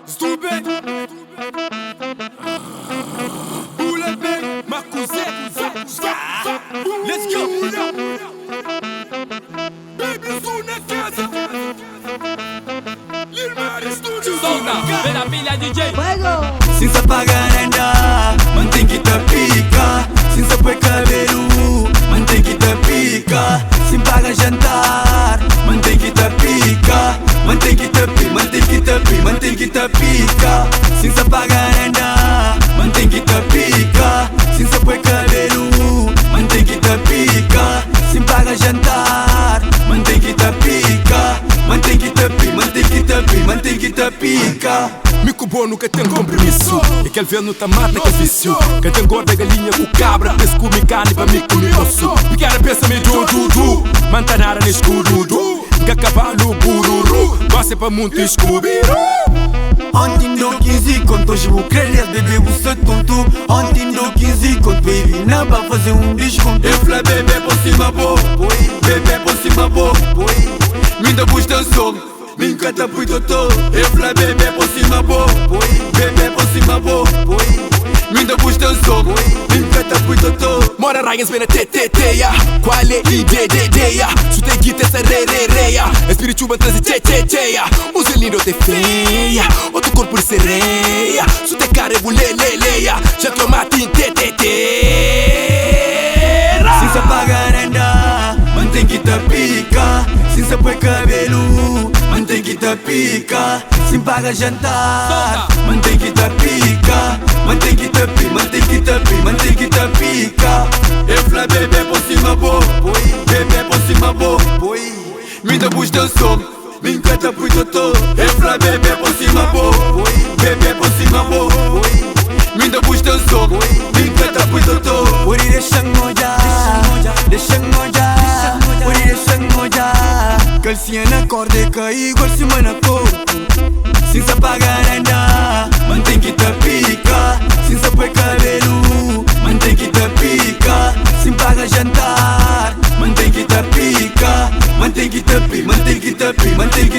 Stupid. Bullet bang, Marcuzet. Let's go. Baby, soon na casa. Lil Mari Studio. Solta, vem a pilha DJ. Sem se apagar ainda, mantém que te pica. Sem se põe cabelo, mantém que te pica. Sem pagar jantar, mantém que te pica. Mantém que te pica, mantém que te pica, mantém que te pica. Sem se apagar ainda, mantém que te pica. Sem se põe cabelo, mantém que te pica. Sem pagar jantar, mantém que te pica. Mantém que te pica, mantém que te pica, mantém que te pica. Mico bom nunca tem compromisso. E aquele vento tá mata que é vício. Quem tem gorda galinha com cabra, pensa com me carne pra mico me osso. Pequena pensa me du. Mantanara no escuro. Cavalo bururu. Passa pra muito escuro. Antindo 15 conto, hoje vou querer bebê, o seu tonto. Antindo 15 conto, baby, não vai fazer desconto. Eu falei bebê por cima, boy. Bebê por cima, boy. Me dá busta som. Me encanta muito todo. Eu falei bebê por cima, boy. Bebê por cima, boy. Me dá busta som. Me encanta muito todo. Mora Ryan spena teteteia. Qual é ideia? Su te guita essa rereia. Espírito man transi teteteia. O lindo te feia. O teu corpo sereia. Su te cara buleleia. Já que eu mati em teteteira. Sem se apagar ainda, mantém que te pica. Sem se põe cabelo, mantém que te pica. Sem pagar jantar, mantém que te pica. Mantém que te pica, mantém que te pica, mantém que te pica. Eu falei bebê por cima, boy. Bebê por cima, boy. Me dá busta som, me encanta muito todo. Eu falei bebê por cima, boy. Bebê por cima, boy. Me dá busta som, me encanta muito todo. Ori deixa ngoja, deixa ngoja. Ori deixa ngoja. Calcinha na corda cai igual cima na corpo. Sem se apagar ainda, mantém que te pica. Sem se põe cabelo, mantém que te pica. Sem pagar jantar, mantém que te pica. Mantém que te pica, mantém que te pica, mantém que